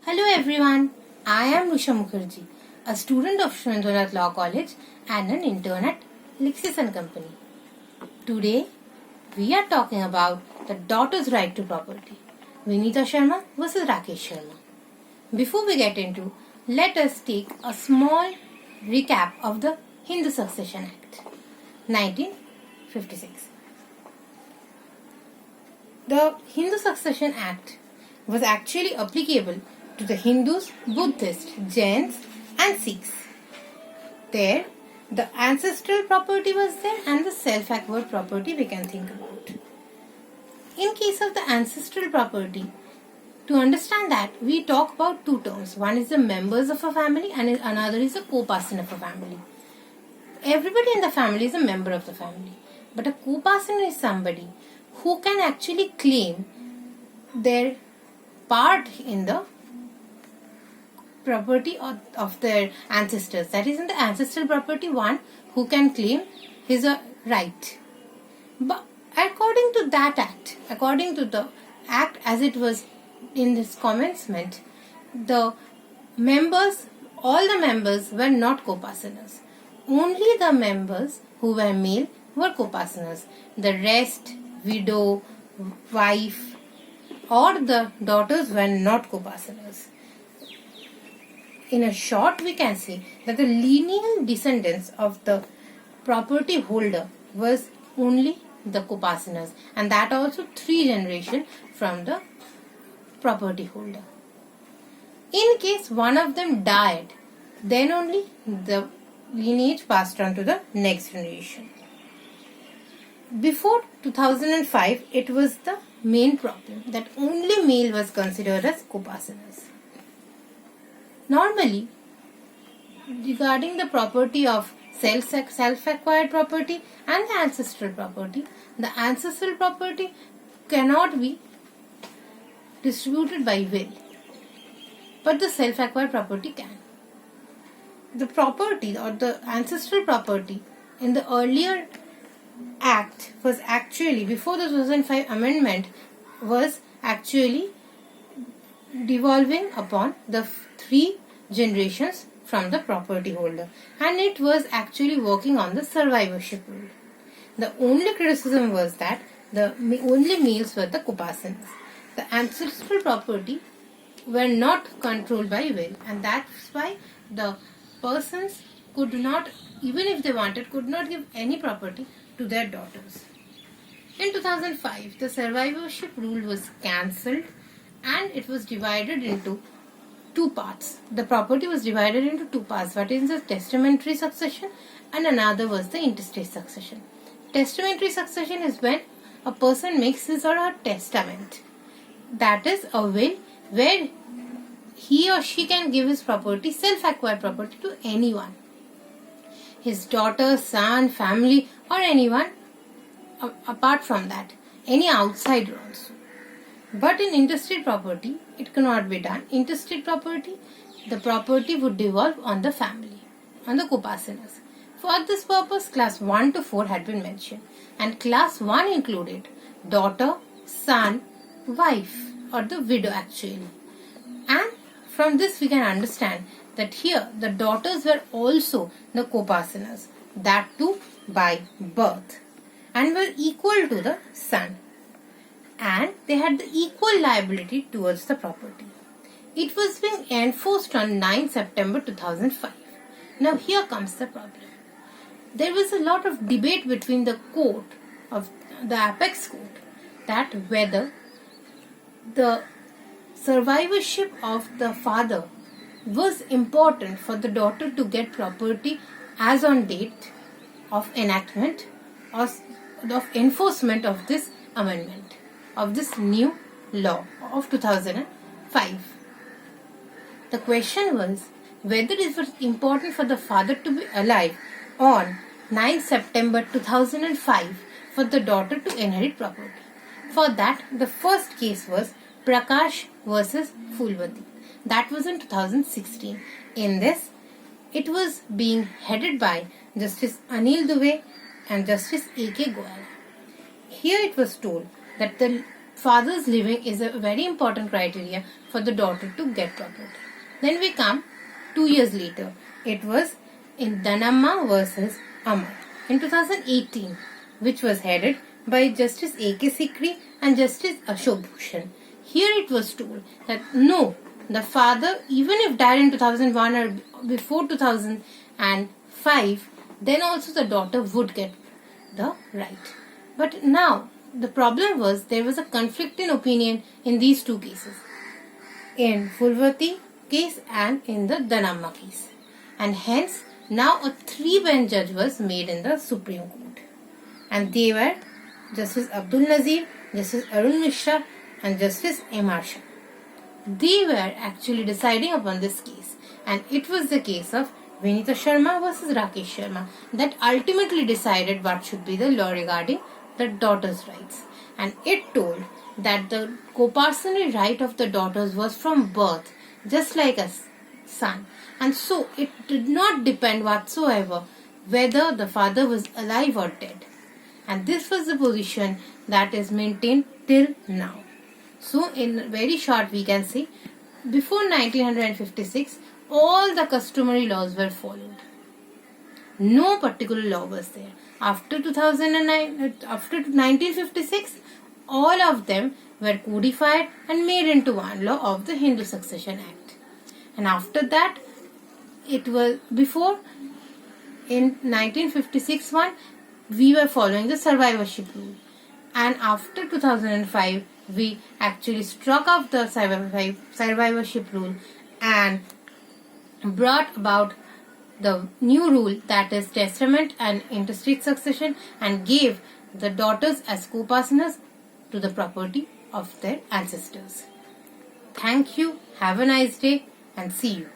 Hello everyone, I am Nusha Mukherjee, a student of Shrindanath Law College and an intern at Lexis and Company. Today, we are talking about the daughter's right to property, Vinita Sharma versus Rakesh Sharma. Before we get into, let us take a small recap of the Hindu Succession Act, 1956. The Hindu Succession Act was actually applicable to the Hindus, Buddhists, Jains and Sikhs. There, the ancestral property was there and the self-acquired property we can think about. In case of the ancestral property, to understand that, we talk about two terms. One is the members of a family and another is a co-person of a family. Everybody in the family is a member of the family. But a co-person is somebody who can actually claim their part in the property of their ancestors. That is, in the ancestral property, one who can claim his right. But according to that act, according to the act as it was in this commencement, the members, all the members were not co-personers. Only the members who were male were co-personers. The rest, widow, wife, or the daughters were not co-personers. In a short, we can say that the lineal descendants of the property holder was only the co-personers, and that also 3 generations from the property holder. In case one of them died, then only the lineage passed on to the next generation. Before 2005, it was the main problem that only male was considered as co-personers. Normally, regarding the property of self-acquired property and the ancestral property cannot be distributed by will, but the self-acquired property can. The property or the ancestral property in the earlier act was actually, before the 2005 amendment, was actually devolving upon the 3 generations from the property holder, and it was actually working on the survivorship rule. The only criticism was that the only males were the co-personers. The ancestral property were not controlled by will, and that's why the persons could not, even if they wanted, could not give any property to their daughters. In 2005, the survivorship rule was cancelled and it was divided into 2 parts. The property was divided into 2 parts. What is the testamentary succession and another was the intestate succession. Testamentary succession is when a person makes his or her testament. That is a will where he or she can give his property, self-acquired property, to anyone. His daughter, son, family, or anyone apart from that, any outsider also. But in intestate property, it cannot be done. Intestate property, the property would devolve on the family, on the co-personers. For this purpose, class 1 to 4 had been mentioned, and class 1 included daughter, son, wife, or the widow actually. And from this we can understand that here the daughters were also the co-personers, that too by birth, and were equal to the son, and they had the equal liability towards the property. It was being enforced on 9 September 2005. Now here comes the problem. There was a lot of debate between the court of the apex court that whether the survivorship of the father was important for the daughter to get property as on date of enactment or of enforcement of this amendment, of this new law of 2005. The question was whether it was important for the father to be alive on 9 September 2005 for the daughter to inherit property. For that, the first case was Prakash versus Phulwati. That was in 2016. In this, it was being headed by Justice Anil Dubey and Justice A.K. Goyal. Here it was told that the father's living is a very important criteria for the daughter to get property. Then we come 2 years later. It was in Dhanamma versus Amar in 2018, which was headed by Justice A.K. Sikri and Justice Ashok Bhushan. Here it was told that no, the father, even if died in 2001 or before 2005, then also the daughter would get the right. But now, the problem was there was a conflict in opinion in these two cases. In Fulvati case and in the Dhanamma case. And hence, now a 3-bench judge was made in the Supreme Court. And they were Justice Abdul Nazir, Justice Arun Mishra and Justice M.R. Shah. They were actually deciding upon this case. And it was the case of Vinita Sharma versus Rakesh Sharma that ultimately decided what should be the law regarding the daughter's rights. And it told that the co-parental right of the daughters was from birth, just like a son. And so it did not depend whatsoever whether the father was alive or dead. And this was the position that is maintained till now. So in very short we can say, before 1956, all the customary laws were followed. No particular law was there. After 1956, all of them were codified and made into one law of the Hindu Succession Act. And after that, it was before in 1956 one, we were following the survivorship rule. And after 2005, we actually struck off the survivorship rule and brought about the new rule, that is testament and intestate succession, and gave the daughters as co-partners to the property of their ancestors. Thank you, have a nice day and see you.